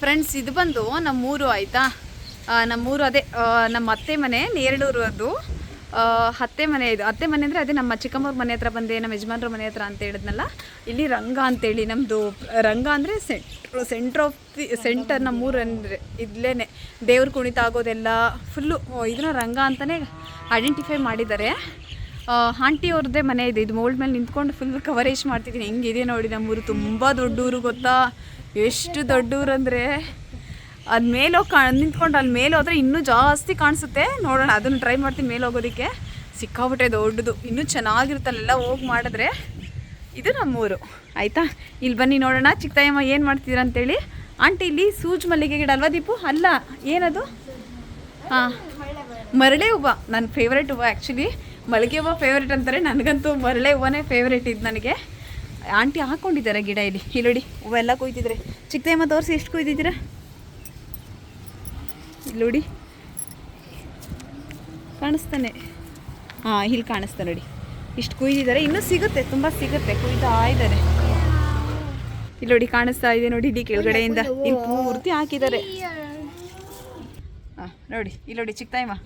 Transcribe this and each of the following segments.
Friends, ಇದು ಬಂದು ನಮ್ಮೂರು ಆಯಿತಾ. ನಮ್ಮೂರು ಅದೇ ನಮ್ಮ ಅತ್ತೆ ಮನೆ ನೇರಳೂರು. ಅದು ಅತ್ತೆ ಮನೆ. ಇದು ಅತ್ತೆ ಮನೆ ಅಂದರೆ ಅದೇ ನಮ್ಮ ಚಿಕ್ಕಮ್ಮವ್ರ ಮನೆ ಹತ್ರ ಬಂದೆ, ನಮ್ಮ ಯಜಮಾನ್ರ ಮನೆ ಹತ್ರ ಅಂತ ಹೇಳಿದ್ನಲ್ಲ. ಇಲ್ಲಿ ರಂಗ ಅಂತೇಳಿ ನಮ್ಮದು. ರಂಗ ಅಂದರೆ ಸೆಂಟ್ರ್ ಆಫ್ ದಿ ಸೆಂಟರ್. ನಮ್ಮೂರು ಅಂದರೆ ಇಲ್ಲೇ ದೇವ್ರ ಕುಣಿತ ಆಗೋದೆಲ್ಲ ಫುಲ್ಲು ಇದನ್ನ ರಂಗ ಅಂತಲೇ ಐಡೆಂಟಿಫೈ ಮಾಡಿದ್ದಾರೆ. ಆಂಟಿ ಅವ್ರದ್ದೇ ಮನೆ ಇದೆ. ಇದು ಮೋಲ್ಡ್ ಮೇಲೆ ನಿಂತ್ಕೊಂಡು ಫುಲ್ ಕವರೇಜ್ ಮಾಡ್ತಿದ್ದೀನಿ. ಹೆಂಗಿದೆ ನೋಡಿ ನಮ್ಮೂರು. ತುಂಬ ದೊಡ್ಡೂರು ಗೊತ್ತಾ, ಎಷ್ಟು ದೊಡ್ಡೂರು ಅಂದರೆ ಅದು ಮೇಲೆ ಹೋಗಿ ನಿಂತ್ಕೊಂಡು ಅಲ್ಲಿ ಮೇಲೆ ಹೋದರೆ ಇನ್ನೂ ಜಾಸ್ತಿ ಕಾಣಿಸುತ್ತೆ. ನೋಡೋಣ, ಅದನ್ನು ಟ್ರೈ ಮಾಡ್ತೀನಿ ಮೇಲೆ ಹೋಗೋದಕ್ಕೆ. ಸಿಕ್ಕಾಬಿಟ್ಟೆ ದೊಡ್ಡದು, ಇನ್ನೂ ಚೆನ್ನಾಗಿರುತ್ತಲ್ಲೆಲ್ಲ ಹೋಗಿ ಮಾಡಿದ್ರೆ. ಇದು ನಮ್ಮೂರು ಆಯಿತಾ. ಇಲ್ಲಿ ಬನ್ನಿ ನೋಡೋಣ ಚಿಕ್ಕತಾಯಮ್ಮ ಏನು ಮಾಡ್ತಿದ್ದೀರ ಅಂತೇಳಿ. ಆಂಟಿ, ಇಲ್ಲಿ ಸೂಜ್ ಮಲ್ಲಿಗೆ ಗಿಡ ಅಲ್ವಾ ದೀಪು? ಅಲ್ಲ, ಏನದು? ಹಾಂ, ಮರಳೆ ಹೂವು. ನನ್ನ ಫೇವ್ರೇಟ್ ಹೂವು ಆ್ಯಕ್ಚುಲಿ. ಮಲ್ಲಿಗೆ ಹೂವು ಫೇವ್ರೇಟ್ ಅಂತಾರೆ, ನನಗಂತೂ ಮರಳೆ ಹೂವನೇ ಫೇವ್ರೇಟ್ ಇದು ನನಗೆ. ಆಂಟಿ ಹಾಕ್ಕೊಂಡಿದ್ದಾರೆ ಗಿಡ ಇಲ್ಲಿ. ಇಲ್ಲಿ ನೋಡಿ ಹೂವೆಲ್ಲ ಕೊಯ್ತಿದ್ರೆ. ಚಿಕ್ಕತಾಯಮ್ಮ ತೋರಿಸಿ, ಎಷ್ಟು ಕೊಯ್ದಿದ್ದೀರಾ? ಇಲ್ಲಿ ನೋಡಿ ಕಾಣಿಸ್ತಾನೆ. ಹಾಂ, ಇಲ್ಲಿ ಕಾಣಿಸ್ತಾ ನೋಡಿ. ಇಷ್ಟು ಕುಯ್ದಿದ್ದಾರೆ. ಇನ್ನೂ ಸಿಗುತ್ತೆ, ತುಂಬ ಸಿಗುತ್ತೆ. ಕುಯ್ತಾ ಇದ್ದಾರೆ. ಇಲ್ಲಿ ನೋಡಿ ಕಾಣಿಸ್ತಾ ಇದೆ ನೋಡಿ. ಇಲ್ಲಿ ಕೆಳಗಡೆಯಿಂದ ಇಲ್ಲಿ ಪೂರ್ತಿ ಹಾಕಿದ್ದಾರೆ. ಹಾಂ ನೋಡಿ, ಇಲ್ಲಿ ನೋಡಿ ಚಿಕ್ಕತಾಯಮ್ಮ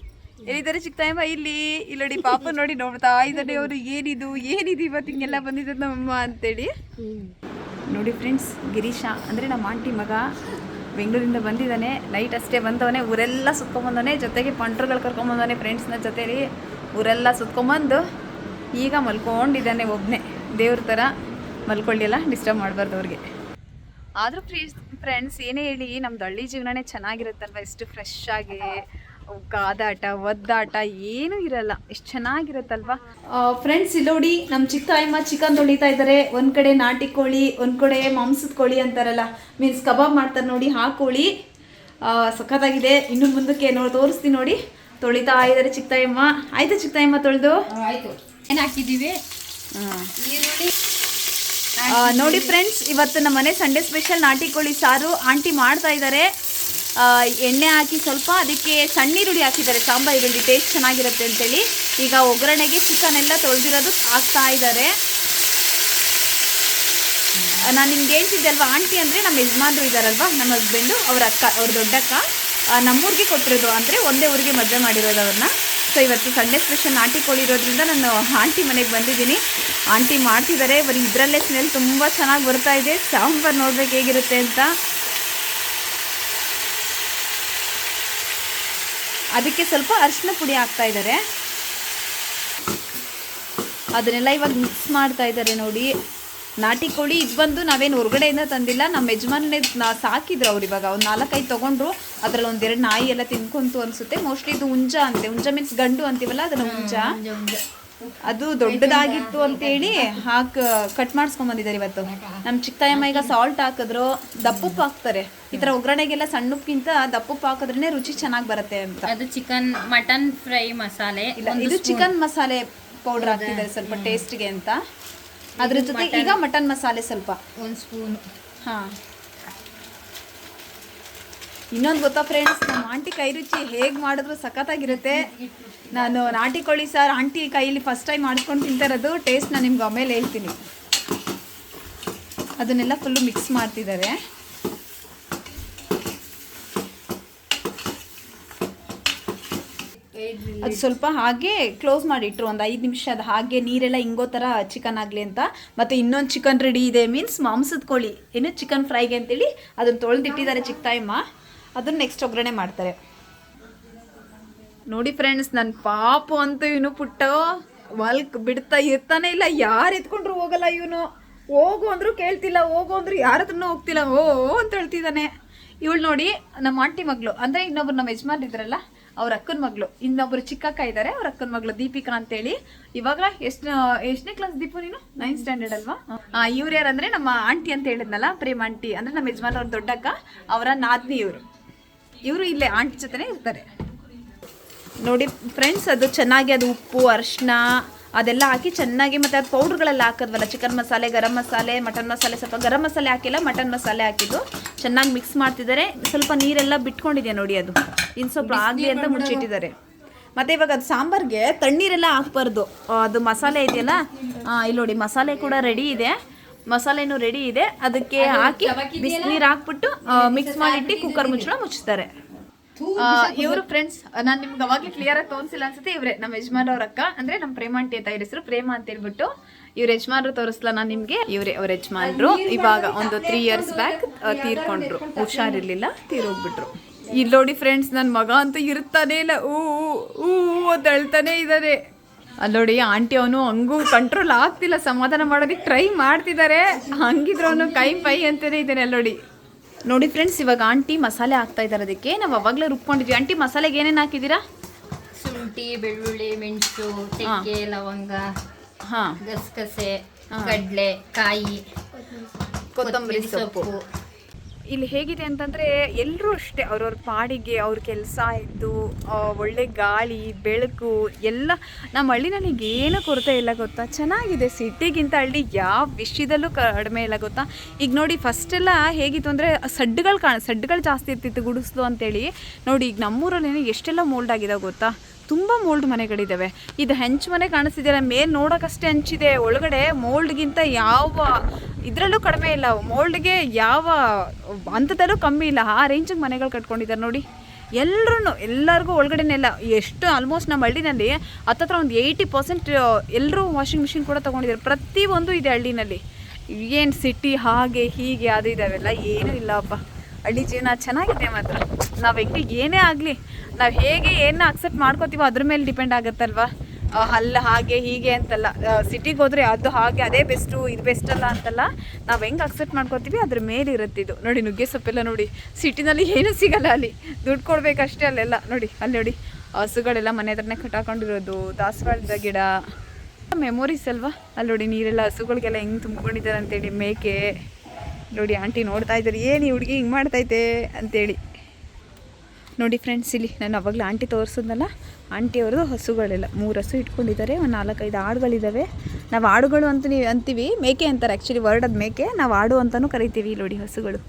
ಎಲ್ಲಿದ್ದಾರೆ. ಚಿಕ್ಕತಾಯಮ್ಮ ಇಲ್ಲಿ ನೋಡಿ. ಪಾಪ ನೋಡಿ ನೋಡ್ತಾ ಇದ್ದಾರೆ ಅವರು. ಏನಿದು ಇವತ್ತು ಹಿಂಗೆಲ್ಲ ಬಂದಿದ್ದು ನಮ್ಮಮ್ಮ ಅಂತೇಳಿ. ನೋಡಿ ಫ್ರೆಂಡ್ಸ್, ಗಿರೀಶ ಅಂದರೆ ನಮ್ಮ ಆಂಟಿ ಮಗ ಬೆಂಗಳೂರಿಂದ ಬಂದಿದ್ದಾನೆ. ನೈಟ್ ಅಷ್ಟೇ ಬಂದವನೇ. ಊರೆಲ್ಲ ಸುತ್ಕೊಂಬಂದವನೇ. ಜೊತೆಗೆ ಪಂಟ್ರುಗಳು ಕರ್ಕೊಂಬಂದವನೇ ಫ್ರೆಂಡ್ಸ್ನ ಜೊತೆಲಿ. ಊರೆಲ್ಲ ಸುತ್ಕೊಂಬಂದು ಈಗ ಮಲ್ಕೊಂಡಿದ್ದಾನೆ ಒಬ್ಬನೇ. ದೇವ್ರ ಥರ ಮಲ್ಕೊಳ್ಳಿಲ್ಲ, ಡಿಸ್ಟರ್ಬ್ ಮಾಡಬಾರ್ದು ಅವ್ರಿಗೆ. ಆದರೂ ಫ್ರೆಂಡ್ಸ್ ಏನೇ ಹೇಳಿ, ನಮ್ದು ಹಳ್ಳಿ ಜೀವನನೇ ಚೆನ್ನಾಗಿರುತ್ತಲ್ವ. ಎಷ್ಟು ಫ್ರೆಶ್ ಆಗಿ, ಕಾದಾಟ ಒದ್ದಾಟ ಏನೂ ಇರಲ್ಲ. ಎಷ್ಟು ಚೆನ್ನಾಗಿರುತ್ತಲ್ವ ಫ್ರೆಂಡ್ಸ್. ಇಲ್ಲಿ ನೋಡಿ ನಮ್ಮ ಚಿಕ್ಕತಾಯಮ್ಮ ಚಿಕನ್ ತೊಳಿತಾ ಇದ್ದಾರೆ. ಒಂದು ಕಡೆ ನಾಟಿ ಕೋಳಿ, ಒಂದು ಕಡೆ ಮಾಂಸದ ಕೋಳಿ ಅಂತಾರಲ್ಲ, ಮೀನ್ಸ್ ಕಬಾಬ್ ಮಾಡ್ತಾರೆ ನೋಡಿ, ಆ ಕೋಳಿ ಸಖತ್ತಾಗಿದೆ. ಇನ್ನು ಮುಂದಕ್ಕೆ ತೋರಿಸ್ತೀನಿ ನೋಡಿ. ತೊಳಿತಾ ಇದ್ದಾರೆ ಚಿಕ್ಕತಾಯಮ್ಮ. ಆಯ್ತಾ ಚಿಕ್ಕತಾಯಮ್ಮ ತೊಳೆದು? ಆಯಿತು. ಏನು ಹಾಕಿದ್ದೀವಿ? ನೋಡಿ ಫ್ರೆಂಡ್ಸ್, ಇವತ್ತು ನಮ್ಮ ಮನೆ ಸಂಡೇ ಸ್ಪೆಷಲ್ ನಾಟಿ ಕೋಳಿ ಸಾರು ಆಂಟಿ ಮಾಡ್ತಾ ಇದ್ದಾರೆ. ಎಣ್ಣೆ ಹಾಕಿ ಸ್ವಲ್ಪ ಅದಕ್ಕೆ ಸಣ್ಣ ಈರುಳ್ಳಿ ಹಾಕಿದ್ದಾರೆ, ಸಾಂಬಾರು ಈರುಳ್ಳಿ ಟೇಸ್ಟ್ ಚೆನ್ನಾಗಿರುತ್ತೆ ಅಂತೇಳಿ. ಈಗ ಒಗ್ಗರಣೆಗೆ ಚಿಕನ್ ಎಲ್ಲ ತೊಳೆದಿರೋದು ಹಾಕ್ತಾ ಇದ್ದಾರೆ. ನಾನು ನಿಮ್ಗೆ ಹೇಳ್ತಿದ್ದೆ ಅಲ್ವಾ, ಆಂಟಿ ಅಂದರೆ ನಮ್ಮ ಯಜಮಾನ್ರು ಇದ್ದಾರಲ್ವ, ನಮ್ಮ ಹಸ್ಬೆಂಡು, ಅವ್ರ ಅಕ್ಕ, ಅವ್ರ ದೊಡ್ಡಕ್ಕ. ನಮ್ಮೂರಿಗೆ ಕೊಟ್ಟಿರೋದು, ಅಂದರೆ ಒಂದೇ ಊರಿಗೆ ಮದುವೆ ಮಾಡಿರೋದು ಅವ್ರನ್ನ. ಸೊ ಇವತ್ತು ಸಂಡೇ ಸ್ಪೆಷಲ್ ನಾಟಿ ಕೋಳಿ ಇರೋದ್ರಿಂದ ನಾನು ಆಂಟಿ ಮನೆಗೆ ಬಂದಿದ್ದೀನಿ. ಆಂಟಿ ಮಾಡ್ತಿದ್ದಾರೆ. ಬರೀ ಇದರಲ್ಲೇ ಸ್ಮೆಲ್ ತುಂಬ ಚೆನ್ನಾಗಿ ಬರ್ತಾ ಇದೆ. ಸಾಂಬಾರು ನೋಡ್ಬೇಕು ಹೇಗಿರುತ್ತೆ ಅಂತ. ಅದಕ್ಕೆ ಸ್ವಲ್ಪ ಅರಿಶಿನ ಪುಡಿ ಹಾಕ್ತಾ ಇದ್ದಾರೆ. ಅದನ್ನೆಲ್ಲ ಇವಾಗ ಮಿಕ್ಸ್ ಮಾಡ್ತಾ ಇದ್ದಾರೆ ನೋಡಿ. ನಾಟಿ ಕೋಳಿ ಇದು ಬಂದು ನಾವೇನು ಹೊರಗಡೆಯಿಂದ ತಂದಿಲ್ಲ. ನಮ್ಮ ಯಜಮಾನನೇ ಸಾಕಿದ್ರು ಅವ್ರು. ಇವಾಗ ಒಂದು 4-5 ತೊಗೊಂಡ್ರು. ಅದರಲ್ಲಿ 1-2 ನಾಯಿ ಎಲ್ಲ ತಿನ್ಕೊಂತು ಅನಿಸುತ್ತೆ. ಮೋಸ್ಟ್ಲಿ ಇದು ಹುಂಜ ಅಂತೆ. ಹುಂಜ ಮೀನ್ಸ್ ಗಂಡು ಅಂತೀವಲ್ಲ, ಅದನ್ನು ಹುಂಜ. ಅದು ದೊಡ್ಡದಾಗಿತ್ತು ಅಂತೇಳಿ ಕಟ್ ಮಾಡಿಸ್ಕೊಂಬಂದಿದ್ದಾರೆ ಇವತ್ತು. ನಮ್ಮ ಚಿಕ್ಕತಾಯಮ್ಮ ಈಗ ಸಾಲ್ಟ್ ಹಾಕಿದ್ರು. ದಪ್ಪುಪ್ಪು ಹಾಕ್ತಾರೆ. ಈ ಥರ ಒಗ್ಗರಣೆಗೆಲ್ಲ ಸಣ್ಣ ಉಪ್ಪಿಗಿಂತ ದಪ್ಪುಪ್ಪು ಹಾಕಿದ್ರೇ ರುಚಿ ಚೆನ್ನಾಗಿ ಬರುತ್ತೆ ಅಂತ. ಅದು ಮಟನ್ ಫ್ರೈ ಮಸಾಲೆ ಇಲ್ಲ, ಇದು ಚಿಕನ್ ಮಸಾಲೆ ಪೌಡರ್ ಹಾಕ್ತಿದ್ದಾರೆ ಸ್ವಲ್ಪ ಟೇಸ್ಟ್ಗೆ ಅಂತ. ಅದ್ರ ಜೊತೆ ಈಗ ಮಟನ್ ಮಸಾಲೆ ಸ್ವಲ್ಪ 1 ಸ್ಪೂನ್. ಹಾಂ, ಇನ್ನೊಂದು ಗೊತ್ತಾ ಫ್ರೆಂಡ್ಸ್, ನಮ್ಮ ಆಂಟಿ ಕೈ ರುಚಿ ಹೇಗೆ ಮಾಡಿದ್ರು ಸಖತ್ತಾಗಿರುತ್ತೆ. ನಾನು ನಾಟಿ ಕೋಳಿ ಸಾರು ಆಂಟಿ ಕೈಯಲ್ಲಿ ಫಸ್ಟ್ ಟೈಮ್ ಮಾಡಿಸ್ಕೊಂಡು ತಿಂತಾ ಇರೋದು. ಟೇಸ್ಟ್ ನಾನು ನಿಮ್ಗೆ ಆಮೇಲೆ ಹೇಳ್ತೀನಿ. ಅದನ್ನೆಲ್ಲ ಫುಲ್ಲು ಮಿಕ್ಸ್ ಮಾಡ್ತಿದ್ದಾರೆ. ಅದು ಸ್ವಲ್ಪ ಹಾಗೆ ಕ್ಲೋಸ್ ಮಾಡಿಟ್ರು ಒಂದು 5 ನಿಮಿಷ. ಅದು ಹಾಗೆ ನೀರೆಲ್ಲ ಹಿಂಗೋ ಥರ ಚಿಕನ್ ಆಗಲಿ ಅಂತ. ಮತ್ತು ಇನ್ನೊಂದು ಚಿಕನ್ ರೆಡಿ ಇದೆ, ಮೀನ್ಸ್ ಮಾಂಸದ ಕೋಳಿ, ಏನು ಚಿಕನ್ ಫ್ರೈಗೆ ಅಂತೇಳಿ ಅದನ್ನು ತೊಳೆದಿಟ್ಟಿದ್ದಾರೆ ಚಿಕ್ಕತಾಯಮ್ಮ. ಅದನ್ನು ನೆಕ್ಸ್ಟ್ ಒಗ್ಗರಣೆ ಮಾಡ್ತಾರೆ ನೋಡಿ ಫ್ರೆಂಡ್ಸ್. ನನ್ನ ಪಾಪು ಅಂತೂ ಇವನು ಪುಟ್ಟ ಬಿಡ್ತಾ ಇರ್ತಾನೆ ಇಲ್ಲ. ಯಾರು ಎತ್ಕೊಂಡ್ರು ಹೋಗಲ್ಲ ಇವನು. ಹೋಗು ಅಂದರೂ ಕೇಳ್ತಿಲ್ಲ, ಹೋಗು ಅಂದ್ರು ಯಾರ ಹತ್ರನೂ ಹೋಗ್ತಿಲ್ಲ. ಓ ಅಂತ ಹೇಳ್ತಿದ್ದಾನೆ. ಇವಳು ನೋಡಿ ನಮ್ಮ ಆಂಟಿ ಮಗಳು, ಅಂದರೆ ಇನ್ನೊಬ್ರು ನಮ್ಮ ಯಜಮಾನ್ ಇದ್ರಲ್ಲ, ಅವ್ರ ಅಕ್ಕನ ಮಗಳು. ಇನ್ನೊಬ್ರು ಚಿಕ್ಕಕ್ಕ ಇದ್ದಾರೆ, ಅವ್ರ ಅಕ್ಕನ ಮಗಳು ದೀಪಿಕಾ ಅಂತೇಳಿ. ಇವಾಗ ಎಷ್ಟನೇ ಕ್ಲಾಸ್ ದೀಪು ನೀನು? 9th ಸ್ಟ್ಯಾಂಡರ್ಡ್ ಅಲ್ವಾ? ಇವ್ರು ಯಾರಂದರೆ ನಮ್ಮ ಆಂಟಿ ಅಂತ ಹೇಳಿದ್ನಲ್ಲ, ಪ್ರೇಮ್ ಆಂಟಿ. ಅಂದರೆ ನಮ್ಮ ಯಜಮಾನ್ ಅವ್ರ ದೊಡ್ಡಕ್ಕ, ಅವರ ನಾದ್ನಿ ಇವರು ಇಲ್ಲೇ ಆಂಟಿ ಜೊತೆನೇ ಇರ್ತಾರೆ ನೋಡಿ ಫ್ರೆಂಡ್ಸ್. ಅದು ಚೆನ್ನಾಗಿ ಅದು ಉಪ್ಪು ಅರಿಶಿನ ಅದೆಲ್ಲ ಹಾಕಿ ಚೆನ್ನಾಗಿ, ಮತ್ತು ಅದು ಪೌಡ್ರ್ಗಳೆಲ್ಲ ಹಾಕಿದ್ವಲ್ಲ, ಚಿಕನ್ ಮಸಾಲೆ, ಗರಂ ಮಸಾಲೆ, ಮಟನ್ ಮಸಾಲೆ. ಸ್ವಲ್ಪ ಗರಂ ಮಸಾಲೆ ಹಾಕಿಲ್ಲ, ಮಟನ್ ಮಸಾಲೆ ಹಾಕಿದ್ದು. ಚೆನ್ನಾಗಿ ಮಿಕ್ಸ್ ಮಾಡ್ತಿದ್ದಾರೆ. ಸ್ವಲ್ಪ ನೀರೆಲ್ಲ ಬಿಟ್ಕೊಂಡಿದೆ ನೋಡಿ. ಅದು ಇನ್ನು ಸ್ವಲ್ಪ ಆಗಲಿ ಅಂತ ಮುಚ್ಚಿಟ್ಟಿದ್ದಾರೆ. ಮತ್ತು ಇವಾಗ ಅದು ಸಾಂಬಾರಿಗೆ ತಣ್ಣೀರೆಲ್ಲ ಹಾಕ್ಬಾರ್ದು. ಅದು ಮಸಾಲೆ ಇದೆಯಲ್ಲ, ಇಲ್ಲಿ ನೋಡಿ ಮಸಾಲೆ ಕೂಡ ರೆಡಿ ಇದೆ. ಮಸಾಲೆನೂ ರೆಡಿ ಇದೆ. ಅದಕ್ಕೆ ಹಾಕಿ ಬಿಸಿನೀರು ಹಾಕ್ಬಿಟ್ಟು ಮಿಕ್ಸ್ ಮಾಡಿಟ್ಟು ಕುಕ್ಕರ್ ಮುಚ್ತಾರೆ. ಇವರು ಫ್ರೆಂಡ್ಸ್, ನಾನು ನಿಮ್ಗೆ ಅವಾಗಲೇ ಕ್ಲಿಯರ್ ಆಗಿ ತೋರಿಸಿಲ್ಲ ಅನ್ಸುತ್ತೆ. ಇವ್ರೆ ನಮ್ಮ ಯಜಮಾನ್ರವ್ರ ಅಕ್ಕ, ಅಂದ್ರೆ ನಮ್ಮ ಪ್ರೇಮ ಆಂಟಿ ಅಂತ ಇವ್ರ ಹೆಸರು, ಪ್ರೇಮ ಅಂತ ಹೇಳ್ಬಿಟ್ಟು ಇವ್ರ ಯಜಮಾನ್ರು ತೋರಿಸ್ಲಾ ನಾನು ನಿಮ್ಗೆ. ಇವ್ರೆ ಅವ್ರ ಯಜಮಾನ್ರು ಇವಾಗ ಒಂದು 3 years ಬ್ಯಾಕ್ ತೀರ್ಕೊಂಡ್ರು, ಹುಷಾರಿರ್ಲಿಲ್ಲ, ತೀರೋಗ್ಬಿಟ್ರು. ಇಲ್ಲಿ ನೋಡಿ ಫ್ರೆಂಡ್ಸ್, ನನ್ನ ಮಗ ಅಂತೂ ಇರ್ತಾನೆ ಇಲ್ಲ, ಅಂತ ಹೇಳ್ತಾನೆ ಇದ್ದಾರೆ. ಅಲ್ಲಿ ನೋಡಿ ಆಂಟಿ ಅವನು ಹಂಗೂ ಕಂಟ್ರೋಲ್ ಆಗ್ತಿಲ್ಲ, ಸಮಾಧಾನ ಮಾಡೋದಕ್ಕೆ ಟ್ರೈ ಮಾಡ್ತಿದ್ದಾರೆ. ಹಂಗಿದ್ರು ಅವನು ಕೈ ಪೈ ಅಂತಾನೆ ಇದ್ದಾನೆ. ಅಲ್ಲಿ ನೋಡಿ ಫ್ರೆಂಡ್ಸ್, ಇವಾಗ ಆಂಟಿ ಮಸಾಲೆ ಹಾಕ್ತಾ ಇದ್ದಾರೆ. ಅದಕ್ಕೆ ನಾವು ಅವಾಗಲೇ ರುಬ್ಕೊಂಡಿದ್ವಿ. ಆಂಟಿ ಮಸಾಲೆಗೆ ಏನೇನು ಹಾಕಿದ್ದೀರಾ? ಶುಂಠಿ, ಬೆಳ್ಳುಳ್ಳಿ, ಮೆಣಸು, ಚಕ್ಕೆ, ಲವಂಗ, ಗಸಗಸೆ, ಕಡಲೆ ಕಾಯಿ, ಕೊತ್ತಂಬರಿ ಸೊಪ್ಪು. ಇಲ್ಲಿ ಹೇಗಿದೆ ಅಂತಂದರೆ ಎಲ್ಲರೂ ಅಷ್ಟೇ ಅವ್ರವ್ರ ಪಾಡಿಗೆ ಅವ್ರ ಕೆಲಸ ಆಯಿತು, ಒಳ್ಳೆ ಗಾಳಿ ಬೆಳಕು ಎಲ್ಲ. ನಮ್ಮ ಹಳ್ಳಿನಲ್ಲಿ ಏನು ಕೊರತೆ ಇಲ್ಲ ಗೊತ್ತಾ, ಚೆನ್ನಾಗಿದೆ. ಸಿಟಿಗಿಂತ ಹಳ್ಳಿ ಯಾವ ವಿಷಯದಲ್ಲೂ ಕಡಿಮೆ ಇಲ್ಲ ಗೊತ್ತಾ. ಈಗ ನೋಡಿ ಫಸ್ಟೆಲ್ಲ ಹೇಗಿತ್ತು ಅಂದರೆ ಸಡ್ಡುಗಳು ಜಾಸ್ತಿ ಇರ್ತಿತ್ತು, ಗುಡಿಸ್ಲು ಅಂತೇಳಿ. ನೋಡಿ ಈಗ ನಮ್ಮೂರಲ್ಲಿ ಎಷ್ಟೆಲ್ಲ ಮೋಲ್ಡ್ ಆಗಿದೆ ಗೊತ್ತಾ, ತುಂಬ ಮೋಲ್ಡ್ ಮನೆಗಳಿದ್ದಾವೆ. ಇದು ಹೆಂಚು ಮನೆ ಕಾಣಿಸ್ತಿದೆಯಲ್ಲ, ಮೇಲೆ ನೋಡೋಕ್ಕಷ್ಟೇ ಹಂಚಿದೆ, ಒಳಗಡೆ ಮೋಲ್ಡ್ಗಿಂತ ಯಾವ ಇದರಲ್ಲೂ ಕಡಿಮೆ ಇಲ್ಲ, ಮೋಲ್ಡ್ಗೆ ಯಾವ ಅಂಥದಲ್ಲೂ ಕಮ್ಮಿ ಇಲ್ಲ. ಆ ರೇಂಜಿಗೆ ಮನೆಗಳು ಕಟ್ಕೊಂಡಿದ್ದಾರೆ ನೋಡಿ. ಎಲ್ಲರಿಗೂ ಒಳಗಡೆನೆಲ್ಲ ಎಷ್ಟು ಆಲ್ಮೋಸ್ಟ್ ನಮ್ಮ ಹಳ್ಳಿನಲ್ಲಿ ಹತ್ತತ್ರ ಒಂದು 80% ಎಲ್ಲರೂ ವಾಷಿಂಗ್ ಮಿಷಿನ್ ಕೂಡ ತೊಗೊಂಡಿದ್ದಾರೆ. ಪ್ರತಿಯೊಂದು ಇದೆ ಹಳ್ಳಿನಲ್ಲಿ. ಏನು ಸಿಟಿ ಹಾಗೆ ಹೀಗೆ ಅದು ಇದಾವೆಲ್ಲ ಏನೂ ಇಲ್ಲಪ್ಪ. ಹಳ್ಳಿ ಜೀವನ ಚೆನ್ನಾಗಿದೆ ಮಾತ್ರ. ನಾವು ಹೆಂಗೆ ಏನೇ ಆಗಲಿ, ನಾವು ಹೇಗೆ ಏನು ಅಕ್ಸೆಪ್ಟ್ ಮಾಡ್ಕೋತೀವೋ ಅದ್ರ ಮೇಲೆ ಡಿಪೆಂಡ್ ಆಗುತ್ತಲ್ವ. ಅಲ್ಲ ಹಾಗೆ ಹೀಗೆ ಅಂತಲ್ಲ, ಸಿಟಿಗೆ ಹೋದರೆ ಅದು ಹಾಗೆ ಅದೇ ಬೆಸ್ಟು ಇದು ಬೆಸ್ಟ್ ಅಲ್ಲ ಅಂತಲ್ಲ, ನಾವು ಹೆಂಗೆ ಅಕ್ಸೆಪ್ಟ್ ಮಾಡ್ಕೋತೀವಿ ಅದ್ರ ಮೇಲೆ ಇರುತ್ತೆ ಇದು. ನೋಡಿ ನುಗ್ಗೆ ಸೊಪ್ಪೆಲ್ಲ ನೋಡಿ, ಸಿಟಿನಲ್ಲಿ ಏನೂ ಸಿಗಲ್ಲ, ಅಲ್ಲಿ ದುಡ್ಡು ಕೊಡಬೇಕಷ್ಟೇ. ಅಲ್ಲೆಲ್ಲ ನೋಡಿ, ಅಲ್ಲಿ ನೋಡಿ ಹಸುಗಳೆಲ್ಲ ಮನೆ ಹತ್ರನೇ ಕಟ್ಟಾಕೊಂಡಿರೋದು, ದಾಸವಾಳದ ಗಿಡ, ಮೆಮೊರೀಸ್ ಅಲ್ವಾ. ಅಲ್ಲಿ ನೋಡಿ ನೀರೆಲ್ಲ ಹಸುಗಳಿಗೆಲ್ಲ ಹೆಂಗೆ ತುಂಬ್ಕೊಂಡಿದ್ದಾರೆ ಅಂತೇಳಿ. ಮೇಕೆ ನೋಡಿ, ಆಂಟಿ ನೋಡ್ತಾ ಇದ್ದಾರೆ, ಏನು ಈ ಹುಡುಗಿ ಹಿಂಗೆ ಮಾಡ್ತೈತೆ ಅಂತೇಳಿ. ನೋಡಿ ಫ್ರೆಂಡ್ಸ್, ಇಲ್ಲಿ ನಾನು ಅವಾಗಲೇ ಆಂಟಿ ತೋರಿಸಿದ್ನಲ್ಲ, ಆಂಟಿ ಅವ್ರದ್ದು ಹಸುಗಳೆಲ್ಲ 3 ಹಸು ಇಟ್ಕೊಂಡಿದ್ದಾರೆ, ಒಂದು 4-5 ಆಡುಗಳಿದ್ದಾವೆ. ನಾವು ಆಡುಗಳು ಅಂತೀವಿ, ಮೇಕೆ ಅಂತಾರೆ ಆ್ಯಕ್ಚುಲಿ ವರ್ಡ್ ಅದು ಮೇಕೆ, ನಾವು ಆಡು ಅಂತಲೂ ಕರಿತೀವಿ. ನೋಡಿ ಹಸುಗಳು.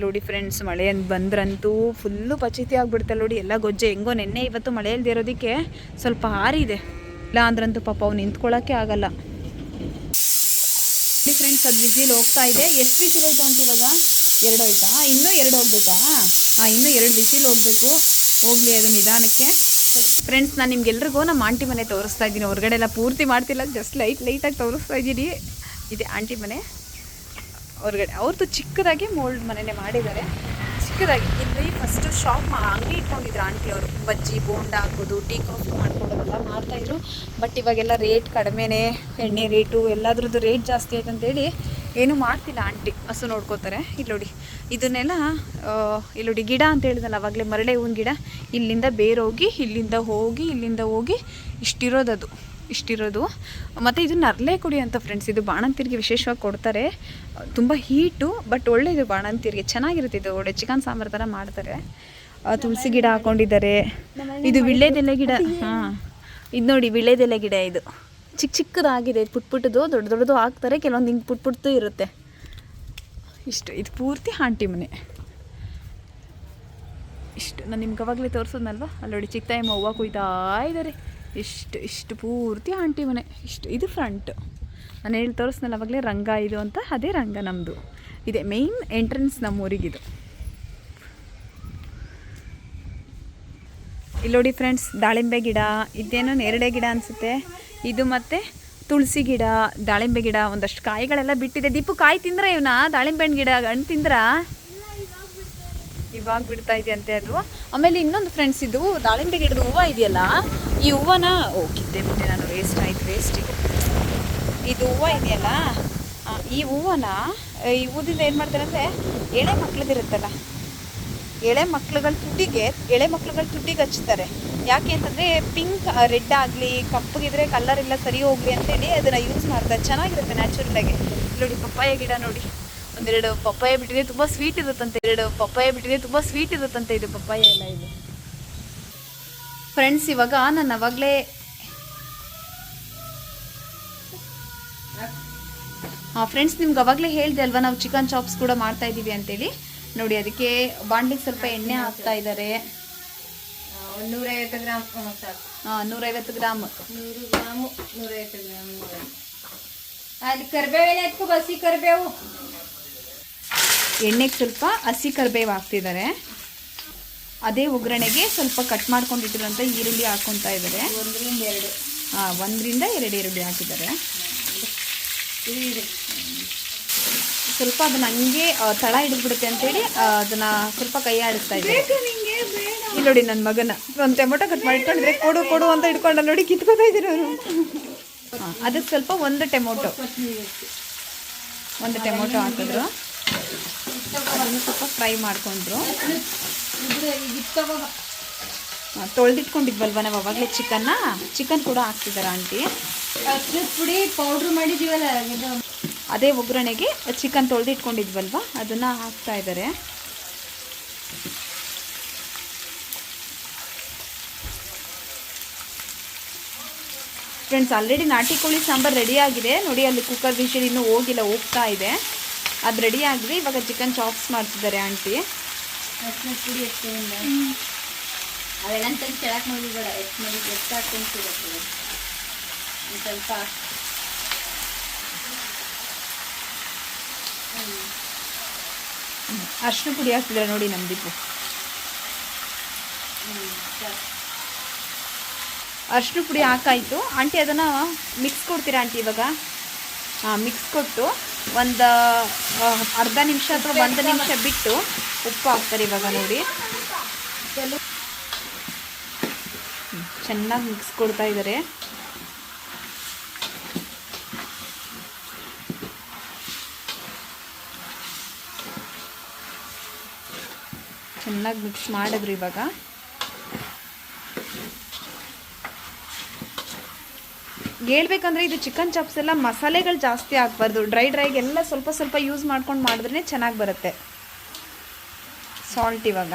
ನೋಡಿ ಫ್ರೆಂಡ್ಸ್, ಮಳೆ ಬಂದ್ರಂತೂ ಫುಲ್ಲು ಪಚಿತಿ ಆಗಿಬಿಡ್ತಲ್ಲ ನೋಡಿ. ಎಲ್ಲ ಗೊಜ್ಜೆ ಹೆಂಗೋ ನೆನ್ನೆ ಇವತ್ತು ಮಳೆ ಇಲ್ಲದೆ ಇರೋದಕ್ಕೆ ಸ್ವಲ್ಪ ಹಾರಿದೆ, ಇಲ್ಲ ಅಂದ್ರಂತೂ ಪಾಪ ಅವ್ನು ನಿಂತ್ಕೊಳ್ಳೋಕ್ಕೆ ಆಗಲ್ಲ. ನೋಡಿ ಫ್ರೆಂಡ್ಸ್, ಅದು ವಿಜಿಲ್ ಹೋಗ್ತಾ ಇದೆ. ಎಷ್ಟು ವಿಜಿಲ್ ಹೋಯ್ತು ಅಂತ ಇವಾಗ? 2 ಆಯಿತಾ? ಇನ್ನೂ 2 ಹೋಗ್ಬೇಕಾ? ಇನ್ನೂ 2 ವಿಜಿಲ್ ಹೋಗಬೇಕು. ಹೋಗಲಿ ಅದು ನಿಧಾನಕ್ಕೆ. ಫ್ರೆಂಡ್ಸ್, ನಾನು ನಿಮ್ಗೆಲ್ರಿಗೂ ನಮ್ಮ ಆಂಟಿ ಮನೆ ತೋರಿಸ್ತಾ ಇದ್ದೀನಿ. ಹೊರಗಡೆ ಎಲ್ಲ ಪೂರ್ತಿ ಮಾಡ್ತಿಲ್ಲ, ಜಸ್ಟ್ ಲೈಟಾಗಿ ತೋರಿಸ್ತಾ ಇದ್ದೀನಿ. ಇದೆ ಆಂಟಿ ಮನೆ ಹೊರಗಡೆ. ಅವ್ರದ್ದು ಚಿಕ್ಕದಾಗಿ ಮೋಲ್ಡ್ ಮನೆಯೇ ಮಾಡಿದ್ದಾರೆ, ಚಿಕ್ಕದಾಗಿ. ಇಲ್ಲಿ ಫಸ್ಟು ಅಂಗಡಿ ಇಟ್ಕೊಂಡಿದ್ರು ಆಂಟಿ ಅವರು. ಬಜ್ಜಿ ಬೋಂಡ ಹಾಕೋದು, ಟೀ ಕಾಫಿ ಮಾಡ್ಕೊಡೋದೆಲ್ಲ ಮಾಡ್ತಾಯಿದ್ರು. ಬಟ್ ಇವಾಗೆಲ್ಲ ರೇಟ್ ಕಡಿಮೆನೇ, ಎಣ್ಣೆ ರೇಟು ಎಲ್ಲದ್ರದ್ದು ರೇಟ್ ಜಾಸ್ತಿ ಆಯ್ತು ಅಂತೇಳಿ ಏನೂ ಮಾಡ್ತಿಲ್ಲ ಆಂಟಿ. ಹಸು ನೋಡ್ಕೋತಾರೆ. ಇಲ್ಲಿ ನೋಡಿ, ಇದನ್ನೆಲ್ಲ ಇಲ್ಲಿ ನೋಡಿ ಗಿಡ ಅಂತ ಹೇಳಿದಲ್ಲ ಅವಾಗಲೇ, ಮರಳೆ ಹೂವಿನ ಗಿಡ. ಇಲ್ಲಿಂದ ಬೇರೋಗಿ ಇಲ್ಲಿಂದ ಹೋಗಿ ಇಷ್ಟಿರೋದು. ಮತ್ತು ಇದು ನರಳೆ ಕುಡಿ ಅಂತ ಫ್ರೆಂಡ್ಸ್. ಇದು ಬಾಣಂತಿರಿಗೆ ವಿಶೇಷವಾಗಿ ಕೊಡ್ತಾರೆ. ತುಂಬ ಹೀಟು, ಬಟ್ ಒಳ್ಳೆಯದು ಬಾಣಂತಿರಿಗೆ, ಚೆನ್ನಾಗಿರುತ್ತೆ. ಇದು ಒಳ್ಳೆ ಚಿಕನ್ ಸಾಂಬಾರು ಥರ ಮಾಡ್ತಾರೆ. ತುಳಸಿ ಗಿಡ ಹಾಕ್ಕೊಂಡಿದ್ದಾರೆ. ಇದು ವಿಳ್ಳೆದೆಲೆ ಗಿಡ. ಇದು ನೋಡಿ ವಿಳ್ಳೆದೆಲೆ ಗಿಡ. ಇದು ಚಿಕ್ಕದಾಗಿದೆ, ಪುಟ್ಟದು ದೊಡ್ಡದು ಹಾಕ್ತಾರೆ. ಕೆಲವೊಂದು ಹಿಂಗೆ ಪುಟ್ಟು ಇರುತ್ತೆ. ಇಷ್ಟು, ಇದು ಪೂರ್ತಿ ಆಂಟಿ ಮನೆ. ಇಷ್ಟು ನಾನು ನಿಮ್ಗೆ ಅವಾಗಲೇ ತೋರಿಸೋದ್ನಲ್ವ, ಅಲ್ಲಿ ನೋಡಿ ಚಿಕ್ಕ ತಾಯಿ ಹೂವು ಕುಯ್ತಾ ಇದ್ದಾರೆ. ಇಷ್ಟು ಪೂರ್ತಿ ಆಂಟಿ ಮನೆ. ಇದು ಫ್ರಂಟ್. ನಾನು ತೋರಿಸ್ನಲ್ಲ ಅವಾಗಲೇ, ರಂಗ ಇದು ಅಂತ. ಅದೇ ರಂಗ ನಮ್ಮದು. ಇದೆ ಮೇಯ್ನ್ ಎಂಟ್ರೆನ್ಸ್ ನಮ್ಮೂರಿಗಿದು. ಇಲ್ಲಿ ನೋಡಿ ಫ್ರೆಂಡ್ಸ್, ದಾಳಿಂಬೆ ಗಿಡ. ಇದೇನೋ ನೇರಳೆ ಗಿಡ ಅನಿಸುತ್ತೆ ಇದು. ಮತ್ತು ತುಳಸಿ ಗಿಡ, ದಾಳಿಂಬೆ ಗಿಡ, ಒಂದಷ್ಟು ಕಾಯಿಗಳೆಲ್ಲ ಬಿಟ್ಟಿದೆ. ದೀಪು ಕಾಯಿ ತಿಂದ್ರೆ ಇವನ ದಾಳಿಂಬೆ ಗಿಡ ಹಣ್ಣು ತಿಂದ್ರ? ಇವಾಗ ಬಿಡ್ತಾ ಇದೆಯಂತೆ ಅದು. ಆಮೇಲೆ ಇನ್ನೊಂದು ಫ್ರೆಂಡ್ಸ್, ಇದು ದಾಳಿಂಬೆ ಗಿಡದ ಹೂವು ಇದೆಯಲ್ಲ, ಈ ಹೂವನ ಕಿದ್ದೆ ಬಿಟ್ಟೆ ನಾನು, ವೇಸ್ಟ್ ಇದು. ಇದು ಹೂವು ಇದೆಯಲ್ಲ, ಈ ಹೂವನ್ನ ಈ ಹೂದಿಂದ ಏನು ಮಾಡ್ತಾರೆ ಅಂದರೆ, ಎಳೆ ಮಕ್ಳದಿರುತ್ತಲ್ಲ, ಎಳೆ ಮಕ್ಳುಗಳ ತುಟಿಗೆ ಹಚ್ತಾರೆ. ಯಾಕೆ ಅಂತಂದರೆ ಪಿಂಕ್ ರೆಡ್ ಆಗಲಿ ಕಪ್ಪಗಿದ್ರೆ ಕಲರ್ ಎಲ್ಲ ಸರಿ ಹೋಗಲಿ ಅಂತೇಳಿ ಅದನ್ನು ಯೂಸ್ ಮಾಡ್ತಾರೆ. ಚೆನ್ನಾಗಿರುತ್ತೆ ನ್ಯಾಚುರಲಾಗಿ. ನೋಡಿ ಪಪ್ಪಾಯ ಗಿಡ ನೋಡಿ, 1-2 ಪಪ್ಪಾಯ ಬಿಟ್ಟಿದೆ, ತುಂಬ ಸ್ವೀಟ್ ಇರುತ್ತಂತೆ. ಇದು ಪಪ್ಪಾಯ ಎಲ್ಲ ಇದು ಫ್ರೆಂಡ್ಸ್. ಇವಾಗ ನಾನು ಅವಾಗಲೇ ಫ್ರೆಂಡ್ಸ್ ನಿಮ್ಗೆ ಅವಾಗಲೇ ಹೇಳಿದೆ ಅಲ್ವಾ, ನಾವು ಚಿಕನ್ ಚಾಪ್ಸ್ ಕೂಡ ಮಾಡ್ತಾ ಇದ್ದೀವಿ ಅಂತೇಳಿ. ನೋಡಿ ಅದಕ್ಕೆ ಬಾಂಡ್ಲಿಗೆ ಸ್ವಲ್ಪ ಎಣ್ಣೆ ಹಾಕ್ತಾ ಇದ್ದಾರೆ. 150 ಗ್ರಾಮ್. 150 ಗ್ರಾಮ್. 100 gram 150 gram. ಅಲ್ಲಿ ಕರಿಬೇವು ಎತ್ಕೊ ಬಸಿ ಕರಿಬೇವು. ಎಣ್ಣೆಗೆ ಸ್ವಲ್ಪ ಹಸಿ ಕರಿಬೇವು ಹಾಕ್ತಿದ್ದಾರೆ. ಅದೇ ಒಗ್ಗರಣೆಗೆ ಸ್ವಲ್ಪ ಕಟ್ ಮಾಡ್ಕೊಂಡಿಟ್ಟಿರೋಂಥ ಈರುಳ್ಳಿ ಹಾಕ್ಕೊತಾ ಇದ್ದಾರೆ. 1 ರಿಂದ 2 ಈರುಳ್ಳಿ ಹಾಕಿದ್ದಾರೆ. ಸ್ವಲ್ಪ ಅದನ್ನ ಹಂಗೆ ತಳ ಹಿಡಿದ್ಬಿಡುತ್ತೆ ಅಂತೇಳಿ ಅದನ್ನ ಸ್ವಲ್ಪ ಕೈ ಆಡಿಸ್ತಾ ಇದ್ದಾರೆ. ಇಲ್ಲಿ ನೋಡಿ ನನ್ನ ಮಗನ ಒಂದು ಟೊಮೊಟೊ ಕಟ್ ಮಾಡಿ ಇಟ್ಕೊಂಡಿದ್ರೆ ಕೊಡು ಅಂತ ಇಟ್ಕೊಂಡ ನೋಡಿ ಕಿತ್ಕೋತಾ ಇದ್ದಾರೆ ಅವರು. ಅದಕ್ಕೆ ಸ್ವಲ್ಪ ಒಂದು ಟೊಮೊಟೊ ಹಾಕಿದ್ರು. ಅದನ್ನು ಸ್ವಲ್ಪ ಫ್ರೈ ಮಾಡ್ಕೊಂಡ್ರು. ತೊಳೆದಿಟ್ಕೊಂಡಿದ್ವಲ್ವ ನಾವು ಅವಾಗಲೇ ಚಿಕನ್ ಕೂಡ ಹಾಕ್ತಿದ್ದಾರೆ ಆಂಟಿ. ಪುಡಿ ಪೌಡ್ರ್ ಮಾಡಿದೀವಲ್ಲ ಅದೇ ಒಗ್ಗರಣೆಗೆ ಚಿಕನ್ ತೊಳೆದಿಟ್ಕೊಂಡಿದ್ವಲ್ವ ಅದನ್ನು ಹಾಕ್ತಾ ಇದ್ದಾರೆ. ಫ್ರೆಂಡ್ಸ್, ಆಲ್ರೆಡಿ ನಾಟಿ ಕೋಳಿ ಸಾಂಬಾರು ರೆಡಿ ಆಗಿದೆ ನೋಡಿ. ಅಲ್ಲಿ ಕುಕ್ಕರ್ ವಿಷಲ್ ಇನ್ನೂ ಹೋಗ್ತಾ ಇದೆ. ಅದು ರೆಡಿ ಆಗಿದೆ. ಇವಾಗ ಚಿಕನ್ ಚಾಪ್ಸ್ ಮಾಡ್ತಿದ್ದಾರೆ ಆಂಟಿ. ಪುಡಿ ಅವೆಲ್ಲ ಕೆಳಕ್ಕೆ ನೋಡಿಬೇಡ, ಎಷ್ಟು ಹಾಕೊಂಡು ಸ್ವಲ್ಪ ಅರಿಶಿನ ಪುಡಿ ಹಾಕ್ತಿದ್ದಾರೆ ನೋಡಿ ನಮ್ಮ ದೀಪು. ಅರಿಶಿನ ಪುಡಿ ಹಾಕಾಯಿತು ಆಂಟಿ. ಅದನ್ನು ಮಿಕ್ಸ್ ಕೊಡ್ತೀರಾ ಆಂಟಿ ಇವಾಗ? ಮಿಕ್ಸ್ ಕೊಟ್ಟು ಒಂದು ಅರ್ಧ ನಿಮಿಷ ಅಥವಾ 1 ನಿಮಿಷ ಬಿಟ್ಟು ಉಪ್ಪು ಹಾಕ್ತಾರೆ ಇವಾಗ ನೋಡಿ. ಚೆನ್ನಾಗಿ ಮಿಕ್ಸ್ ಕೊಡ್ತಾ ಇದ್ದಾರೆ. ಚೆನ್ನಾಗಿ ಮಿಕ್ಸ್ ಮಾಡಿದ್ರು. ಇವಾಗ ಹೇಳ್ಬೇಕಂದ್ರೆ ಇದು ಚಿಕನ್ ಚಾಪ್ಸ್ ಎಲ್ಲ ಮಸಾಲೆಗಳು ಜಾಸ್ತಿ ಹಾಕ್ಬಾರ್ದು. ಡ್ರೈಗೆ ಎಲ್ಲ ಸ್ವಲ್ಪ ಯೂಸ್ ಮಾಡ್ಕೊಂಡು ಮಾಡಿದ್ರೆ ಚೆನ್ನಾಗಿ ಬರುತ್ತೆ. ಸಾಲ್ಟ್ ಇವಾಗ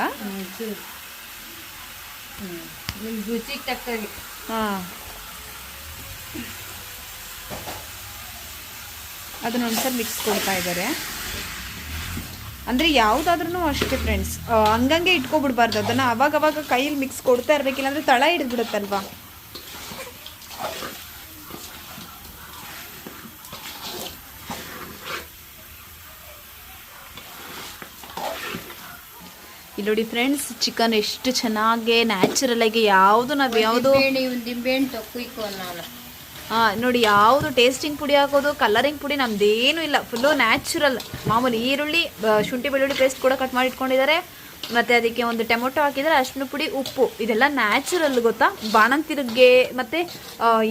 ರುಚಿಗೆ ತಕ್ಕಾಗಿ. ಅದನ್ನ ಒಂದ್ಸಲ ಮಿಕ್ಸ್ ಕೊಡ್ತಾ ಇದ್ದಾರೆ. ಅಂದರೆ ಯಾವುದಾದ್ರೂ ಅಷ್ಟೇ ಫ್ರೆಂಡ್ಸ್, ಹಂಗಂಗೆ ಇಟ್ಕೊಬಿಡ್ಬಾರ್ದು. ಅದನ್ನು ಅವಾಗ ಕೈಯಲ್ಲಿ ಮಿಕ್ಸ್ ಕೊಡ್ತಾ ಇರಬೇಕಿಲ್ಲ ಅಂದರೆ ತಳ ಹಿಡಿದ್ಬಿಡುತ್ತಲ್ವಾ. ಇಲ್ಲಿ ನೋಡಿ ಫ್ರೆಂಡ್ಸ್, ಚಿಕನ್ ಎಷ್ಟು ಚೆನ್ನಾಗಿ ನ್ಯಾಚುರಲ್ ಆಗಿ ಯಾವುದು ನಿಂಬೆಹಣ್ಣು ತೊಕ್ಕು ನಾನು ನೋಡಿ, ಯಾವುದು ಟೇಸ್ಟಿಂಗ್ ಪುಡಿ ಹಾಕೋದು, ಕಲರಿಂಗ್ ಪುಡಿ ನಮ್ದೇನು ಇಲ್ಲ. ಫುಲ್ಲು ನ್ಯಾಚುರಲ್ ಮಾಮೂಲಿ ಈರುಳ್ಳಿ, ಶುಂಠಿ ಬೆಳ್ಳುಳ್ಳಿ ಪೇಸ್ಟ್ ಕೂಡ ಕಟ್ ಮಾಡಿ ಇಟ್ಕೊಂಡಿದ್ದಾರೆ. ಮತ್ತು ಅದಕ್ಕೆ ಒಂದು ಟೊಮೊಟೊ ಹಾಕಿದರೆ, ಅರಿಶಿನ ಪುಡಿ, ಉಪ್ಪು, ಇದೆಲ್ಲ ನ್ಯಾಚುರಲ್ ಗೊತ್ತಾ. ಬಾಣಂತಿರಿಗೆ ಮತ್ತು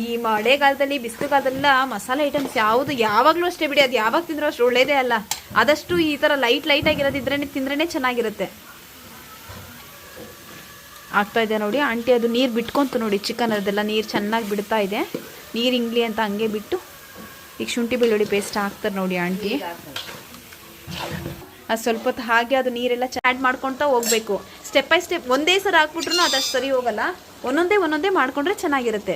ಈ ಮಳೆಗಾಲದಲ್ಲಿ ಬಿಸಿಲುಗಾಲದಲ್ಲೆಲ್ಲ ಮಸಾಲೆ ಐಟಮ್ಸ್ ಯಾವುದು ಯಾವಾಗಲೂ ಅಷ್ಟೇ ಬಿಡಿ, ಅದು ಯಾವಾಗ ತಿಂದರೂ ಅಷ್ಟು ಒಳ್ಳೇದೇ ಅಲ್ಲ. ಆದಷ್ಟು ಈ ಥರ ಲೈಟಾಗಿರೋದಿದ್ರೇ ತಿಂದ್ರೇ ಚೆನ್ನಾಗಿರುತ್ತೆ. ಆಗ್ತಾ ಇದೆ ನೋಡಿ ಆಂಟಿ. ಅದು ನೀರು ಬಿಟ್ಕೊಂತು ನೋಡಿ, ಚಿಕನ್ ಅದೆಲ್ಲ ನೀರು ಚೆನ್ನಾಗಿ ಬಿಡ್ತಾ ಇದೆ. ನೀರು ಇಂಗ್ಲಿ ಅಂತ ಹಂಗೆ ಬಿಟ್ಟು ಈಗ ಶುಂಠಿ ಬೆಳ್ಳುಳ್ಳಿ ಪೇಸ್ಟ್ ಹಾಕ್ತಾರೆ ನೋಡಿ ಆಂಟಿ. ಅದು ಸ್ವಲ್ಪ ಹೊತ್ತು ಹಾಗೆ ಅದು ನೀರೆಲ್ಲ ಆ್ಯಡ್ ಮಾಡ್ಕೊತಾ ಹೋಗಬೇಕು. ಸ್ಟೆಪ್ ಬೈ ಸ್ಟೆಪ್ ಒಂದೇ ಸಲ ಹಾಕ್ಬಿಟ್ರು ಅದಷ್ಟು ಸರಿ ಹೋಗಲ್ಲ. ಒಂದೊಂದೇ ಮಾಡಿಕೊಂಡ್ರೆ ಚೆನ್ನಾಗಿರುತ್ತೆ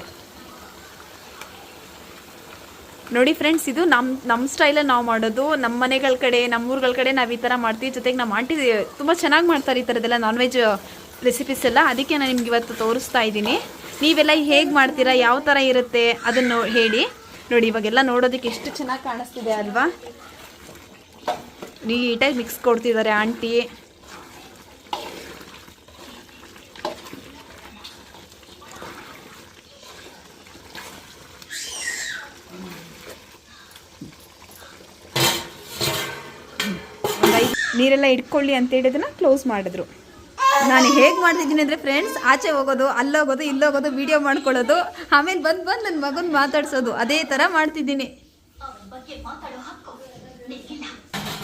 ನೋಡಿ ಫ್ರೆಂಡ್ಸ್. ಇದು ನಮ್ಮ ಸ್ಟೈಲಲ್ಲಿ ನಾವು ಮಾಡೋದು. ನಮ್ಮ ಮನೆಗಳ ಕಡೆ, ನಮ್ಮೂರುಗಳ ಕಡೆ ನಾವು ಈ ಥರ ಮಾಡ್ತೀವಿ. ಜೊತೆಗೆ ನಮ್ಮ ಆಂಟಿ ತುಂಬ ಚೆನ್ನಾಗಿ ಮಾಡ್ತಾರೆ ಈ ಥರದ್ದೆಲ್ಲ ನಾನ್ ವೆಜ್ ರೆಸಿಪೀಸ್ ಎಲ್ಲ. ಅದಕ್ಕೆ ನಾನು ನಿಮ್ಗೆ ಇವತ್ತು ತೋರಿಸ್ತಾ ಇದ್ದೀನಿ. ನೀವೆಲ್ಲ ಹೇಗೆ ಮಾಡ್ತೀರಾ, ಯಾವ ಥರ ಇರುತ್ತೆ ಅದನ್ನು ಹೇಳಿ ನೋಡಿ. ಇವಾಗೆಲ್ಲ ನೋಡೋದಕ್ಕೆ ಎಷ್ಟು ಚೆನ್ನಾಗಿ ಕಾಣಿಸ್ತಿದೆ ಅಲ್ವಾ. ನೀಟಾಗಿ ಮಿಕ್ಸ್ ಕೊಡ್ತಿದ್ದಾರೆ ಆಂಟಿ. ನೀರೆಲ್ಲ ಇಟ್ಕೊಳ್ಳಿ ಅಂತ ಹೇಳಿದನ್ನ ಕ್ಲೋಸ್ ಮಾಡಿದ್ರು. ನಾನು ಹೇಗೆ ಮಾಡ್ತಿದ್ದೀನಿ ಅಂದರೆ ಫ್ರೆಂಡ್ಸ್, ಆಚೆ ಹೋಗೋದು, ಅಲ್ಲೋಗೋದು, ಇಲ್ಲೋಗೋದು, ವಿಡಿಯೋ ಮಾಡ್ಕೊಳ್ಳೋದು, ಆಮೇಲೆ ಬಂದು ನನ್ನ ಮಗನ ಮಾತಾಡ್ಸೋದು, ಅದೇ ಥರ ಮಾಡ್ತಿದ್ದೀನಿ.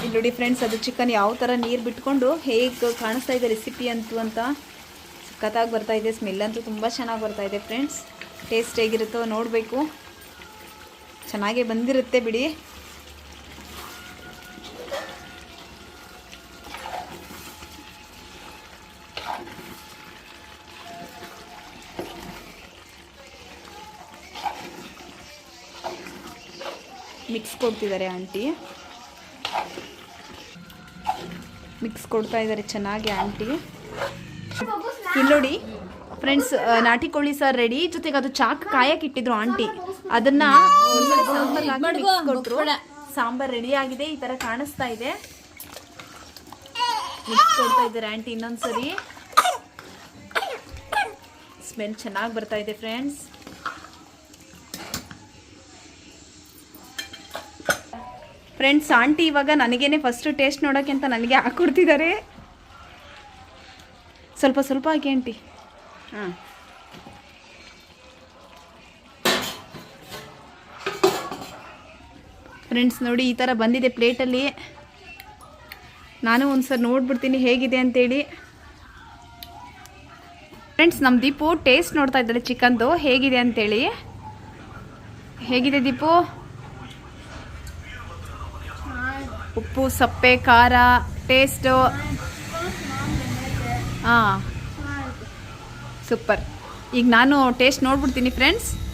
ಇಲ್ಲಿ ನೋಡಿ ಫ್ರೆಂಡ್ಸ್, ಅದು ಚಿಕನ್ ಯಾವ ಥರ ನೀರು ಬಿಟ್ಕೊಂಡು ಹೇಗೆ ಕಾಣಿಸ್ತಾ ಇದೆ ರೆಸಿಪಿ ಅಂತ ಸಖತ್ತಾಗಿ ಬರ್ತಾಯಿದೆ. ಸ್ಮೆಲ್ ಅಂತೂ ತುಂಬ ಚೆನ್ನಾಗಿ ಬರ್ತಾಯಿದೆ ಫ್ರೆಂಡ್ಸ್. ಟೇಸ್ಟ್ ಹೇಗಿರುತ್ತೋ ನೋಡಬೇಕು. ಚೆನ್ನಾಗೇ ಬಂದಿರುತ್ತೆ ಬಿಡಿ. ಮಿಕ್ಸ್ ಕೊಡ್ತಿದ್ದಾರೆ ಆಂಟಿ. ಮಿಕ್ಸ್ ಕೊಡ್ತಾ ಇದ್ದಾರೆ ಚೆನ್ನಾಗಿ ಆಂಟಿ. ಇಲ್ಲಿ ನೋಡಿ ಫ್ರೆಂಡ್ಸ್, ನಾಟಿ ಕೋಳಿ ಸಾರು ರೆಡಿ. ಜೊತೆಗೆ ಅದು ಚಾಕ್ ಕಾಯಕ್ಕೆ ಇಟ್ಟಿದ್ರು ಆಂಟಿ. ಅದನ್ನ ಸಾಂಬಾರ್ ಹಾಕಿ mix ಕೊಟ್ರು. ಸಾಂಬಾರ್ ರೆಡಿ ಆಗಿದೆ, ಈ ತರ ಕಾಣಿಸ್ತಾ ಇದೆ. ಮಿಕ್ಸ್ ಕೊಡ್ತಾ ಇದ್ದಾರೆ ಆಂಟಿ ಇನ್ನೊಂದ್ಸರಿ. ಸ್ಮೆಲ್ ಚೆನ್ನಾಗಿ ಬರ್ತಾ ಇದೆ ಫ್ರೆಂಡ್ಸ್. ಫ್ರೆಂಡ್ಸ್ ಆಂಟಿ ಇವಾಗ ನನಗೇನೆ ಫಸ್ಟ್ ಟೇಸ್ಟ್ ನೋಡೋಕ್ಕೆ ಅಂತ ನನಗೆ ಹಾಕ್ಕೊಡ್ತಿದ್ದಾರೆ. ಸ್ವಲ್ಪ ಸ್ವಲ್ಪ ಹಾಕಿ ಆಂಟಿ. ಹಾಂ, ಫ್ರೆಂಡ್ಸ್ ನೋಡಿ ಈ ಥರ ಬಂದಿದೆ ಪ್ಲೇಟಲ್ಲಿ. ನಾನು ಒಂದ್ಸರಿ ನೋಡ್ಬಿಡ್ತೀನಿ ಹೇಗಿದೆ ಅಂತೇಳಿ. ಫ್ರೆಂಡ್ಸ್ ನಮ್ಮ ದೀಪು ಟೇಸ್ಟ್ ನೋಡ್ತಾ ಇದ್ದಾರೆ ಚಿಕನ್ದು ಹೇಗಿದೆ ಅಂತೇಳಿ. ಹೇಗಿದೆ ದೀಪು? ಉಪ್ಪು, ಸಪ್ಪೆ, ಖಾರ, ಟೇಸ್ಟು? ಹಾಂ, ಸೂಪರ್. ಈಗ ನಾನು ಟೇಸ್ಟ್ ನೋಡ್ಬಿಡ್ತೀನಿ ಫ್ರೆಂಡ್ಸ್.